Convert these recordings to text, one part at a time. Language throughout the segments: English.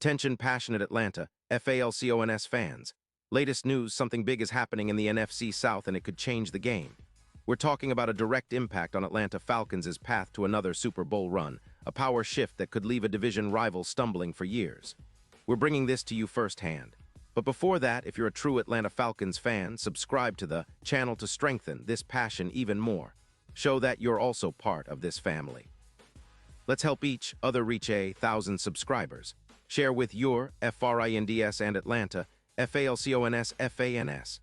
Attention passionate Atlanta, Falcons fans. Latest news, something big is happening in the NFC South and it could change the game. We're talking about a direct impact on Atlanta Falcons' path to another Super Bowl run, a power shift that could leave a division rival stumbling for years. We're bringing this to you firsthand. But before that, if you're a true Atlanta Falcons fan, subscribe to the channel to strengthen this passion even more. Show that you're also part of this family. Let's help each other reach 1,000 subscribers. Share with your FRINDS and Atlanta, FALCONS, FANS.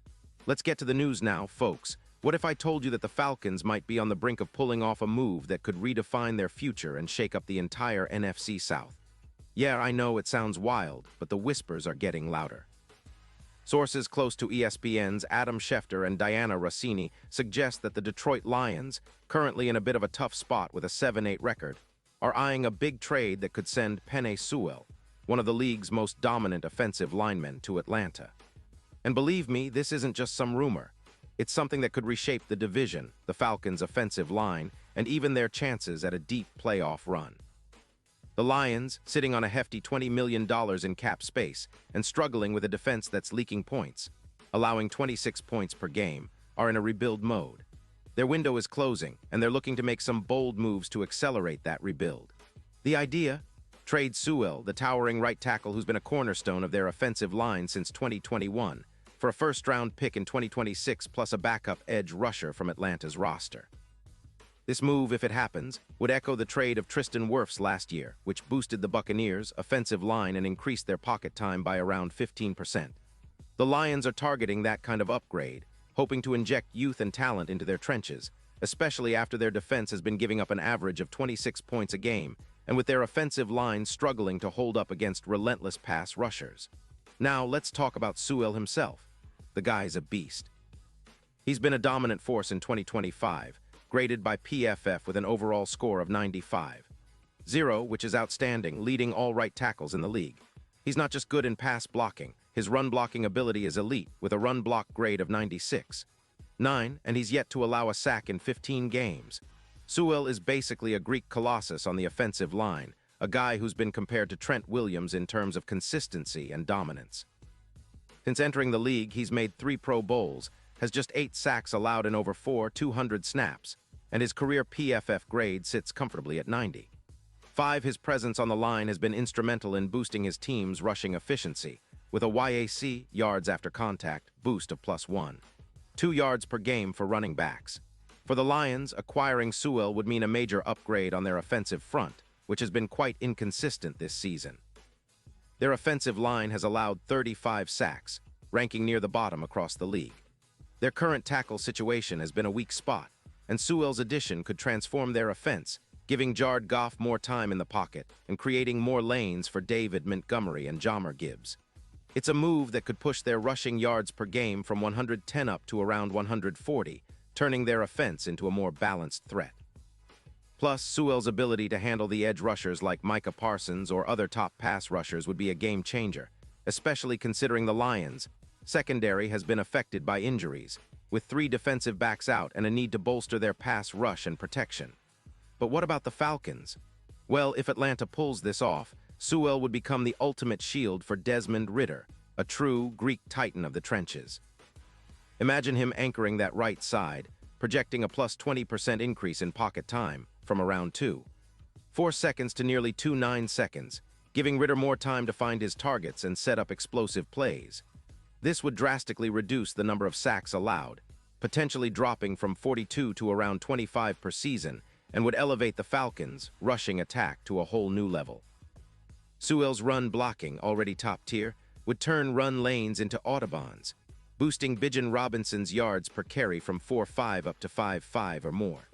Let's get to the news now, folks. What if I told you that the Falcons might be on the brink of pulling off a move that could redefine their future and shake up the entire NFC South? Yeah, I know it sounds wild, but the whispers are getting louder. Sources close to ESPN's Adam Schefter and Diana Rossini suggest that the Detroit Lions, currently in a bit of a tough spot with a 7-8 record, are eyeing a big trade that could send Penei Sewell, one of the league's most dominant offensive linemen, to Atlanta. And believe me, this isn't just some rumor. It's something that could reshape the division, the Falcons' offensive line, and even their chances at a deep playoff run. The Lions, sitting on a hefty $20 million in cap space and struggling with a defense that's leaking points, allowing 26 points per game, are in a rebuild mode. Their window is closing, and they're looking to make some bold moves to accelerate that rebuild. The idea? Trade Sewell, the towering right tackle who's been a cornerstone of their offensive line since 2021, for a first-round pick in 2026 plus a backup edge rusher from Atlanta's roster. This move, if it happens, would echo the trade of Tristan Wirfs last year, which boosted the Buccaneers' offensive line and increased their pocket time by around 15%. The Lions are targeting that kind of upgrade, hoping to inject youth and talent into their trenches, especially after their defense has been giving up an average of 26 points a game, and with their offensive line struggling to hold up against relentless pass rushers. Now, let's talk about Sewell himself. The guy's a beast. He's been a dominant force in 2025, graded by PFF with an overall score of 95.0, which is outstanding, leading all right tackles in the league. He's not just good in pass blocking, his run blocking ability is elite, with a run block grade of 96.9, and he's yet to allow a sack in 15 games. Sewell is basically a Greek colossus on the offensive line, a guy who's been compared to Trent Williams in terms of consistency and dominance. Since entering the league, he's made 3 Pro Bowls, has just 8 sacks allowed in over 200 snaps, and his career PFF grade sits comfortably at 90.5. His presence on the line has been instrumental in boosting his team's rushing efficiency, with a YAC, yards after contact, boost of +1. 2 yards per game for running backs. For the Lions, acquiring Sewell would mean a major upgrade on their offensive front, which has been quite inconsistent this season. Their offensive line has allowed 35 sacks, ranking near the bottom across the league. Their current tackle situation has been a weak spot, and Sewell's addition could transform their offense, giving Jared Goff more time in the pocket and creating more lanes for David Montgomery and Jahmyr Gibbs. It's a move that could push their rushing yards per game from 110 up to around 140, turning their offense into a more balanced threat. Plus, Sewell's ability to handle the edge rushers like Micah Parsons or other top pass rushers would be a game changer, especially considering the Lions' secondary has been affected by injuries, with 3 defensive backs out and a need to bolster their pass rush and protection. But what about the Falcons? Well, if Atlanta pulls this off, Sewell would become the ultimate shield for Desmond Ridder, a true Greek titan of the trenches. Imagine him anchoring that right side, projecting a +20% increase in pocket time from around 2.4 seconds to nearly 2.9 seconds, giving Ridder more time to find his targets and set up explosive plays. This would drastically reduce the number of sacks allowed, potentially dropping from 42 to around 25 per season, and would elevate the Falcons' rushing attack to a whole new level. Sewell's run blocking, already top tier, would turn run lanes into autobahns, boosting Bijan Robinson's yards per carry from 4.5 up to 5.5 or more.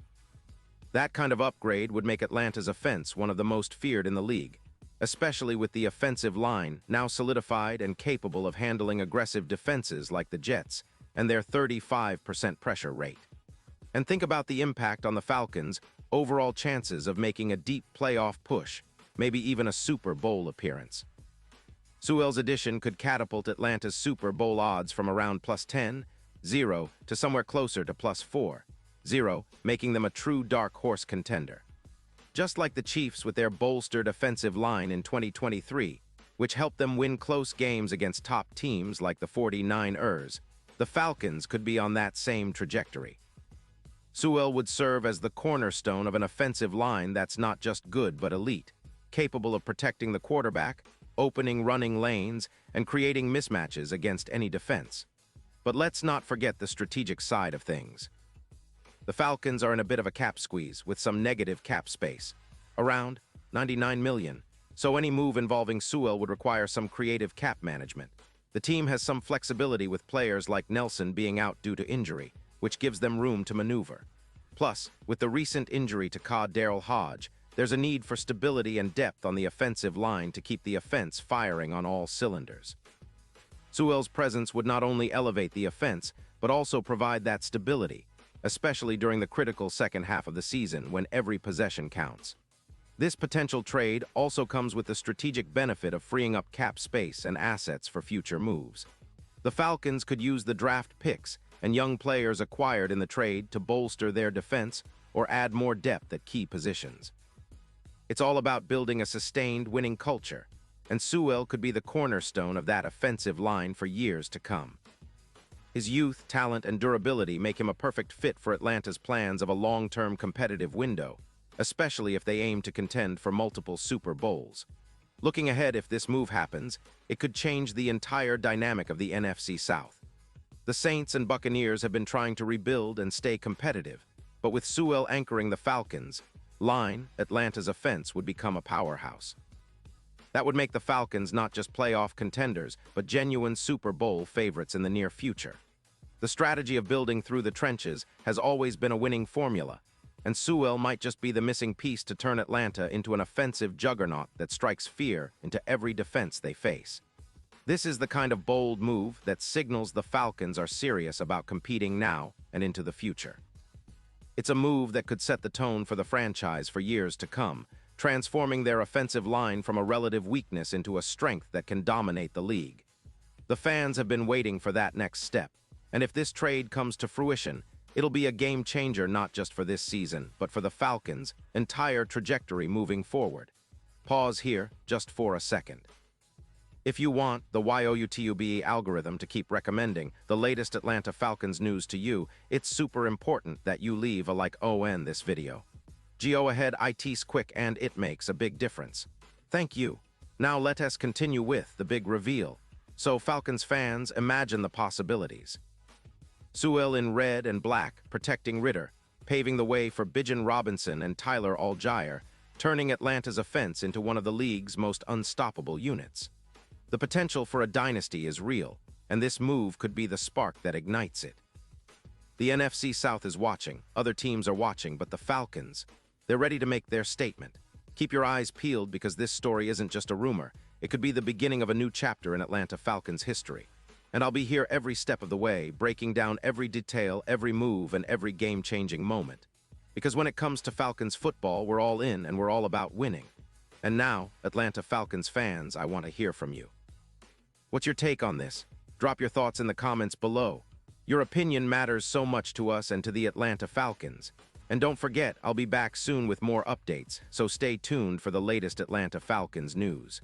That kind of upgrade would make Atlanta's offense one of the most feared in the league, especially with the offensive line now solidified and capable of handling aggressive defenses like the Jets and their 35% pressure rate. And think about the impact on the Falcons' overall chances of making a deep playoff push, maybe even a Super Bowl appearance. Sewell's addition could catapult Atlanta's Super Bowl odds from around +10.0 to somewhere closer to +4.0, making them a true dark horse contender. Just like the Chiefs with their bolstered offensive line in 2023, which helped them win close games against top teams like the 49ers. The Falcons could be on that same trajectory. Sewell would serve as the cornerstone of an offensive line that's not just good but elite, capable of protecting the quarterback, opening running lanes, and creating mismatches against any defense. But let's not forget the strategic side of things. The Falcons are in a bit of a cap squeeze with some negative cap space, around $99 million, so any move involving Sewell would require some creative cap management. The team has some flexibility with players like Nelson being out due to injury, which gives them room to maneuver. Plus, with the recent injury to Daryl Hodge, there's a need for stability and depth on the offensive line to keep the offense firing on all cylinders. Sewell's presence would not only elevate the offense, but also provide that stability, especially during the critical second half of the season when every possession counts. This potential trade also comes with the strategic benefit of freeing up cap space and assets for future moves. The Falcons could use the draft picks and young players acquired in the trade to bolster their defense or add more depth at key positions. It's all about building a sustained winning culture, and Sewell could be the cornerstone of that offensive line for years to come. His youth, talent, and durability make him a perfect fit for Atlanta's plans of a long-term competitive window, especially if they aim to contend for multiple Super Bowls. Looking ahead, if this move happens, it could change the entire dynamic of the NFC South. The Saints and Buccaneers have been trying to rebuild and stay competitive, but with Sewell anchoring the Falcons' line, Atlanta's offense would become a powerhouse. That would make the Falcons not just playoff contenders, but genuine Super Bowl favorites in the near future. The strategy of building through the trenches has always been a winning formula, and Sewell might just be the missing piece to turn Atlanta into an offensive juggernaut that strikes fear into every defense they face. This is the kind of bold move that signals the Falcons are serious about competing now and into the future. It's a move that could set the tone for the franchise for years to come, transforming their offensive line from a relative weakness into a strength that can dominate the league. The fans have been waiting for that next step, and if this trade comes to fruition, it'll be a game changer not just for this season, but for the Falcons' entire trajectory moving forward. Pause here just for a second. If you want the YouTube algorithm to keep recommending the latest Atlanta Falcons news to you, it's super important that you leave a like on this video. Go ahead, it's quick and it makes a big difference. Thank you. Now let us continue with the big reveal. So Falcons fans, imagine the possibilities. Sewell in red and black, protecting Ritter, paving the way for Bijan Robinson and Tyler Allgeier, turning Atlanta's offense into one of the league's most unstoppable units. The potential for a dynasty is real, and this move could be the spark that ignites it. The NFC South is watching, other teams are watching, but the Falcons, they're ready to make their statement. Keep your eyes peeled because this story isn't just a rumor. It could be the beginning of a new chapter in Atlanta Falcons history. And I'll be here every step of the way, breaking down every detail, every move, and every game-changing moment. Because when it comes to Falcons football, we're all in and we're all about winning. And now, Atlanta Falcons fans, I want to hear from you. What's your take on this? Drop your thoughts in the comments below. Your opinion matters so much to us and to the Atlanta Falcons. And don't forget, I'll be back soon with more updates, so stay tuned for the latest Atlanta Falcons news.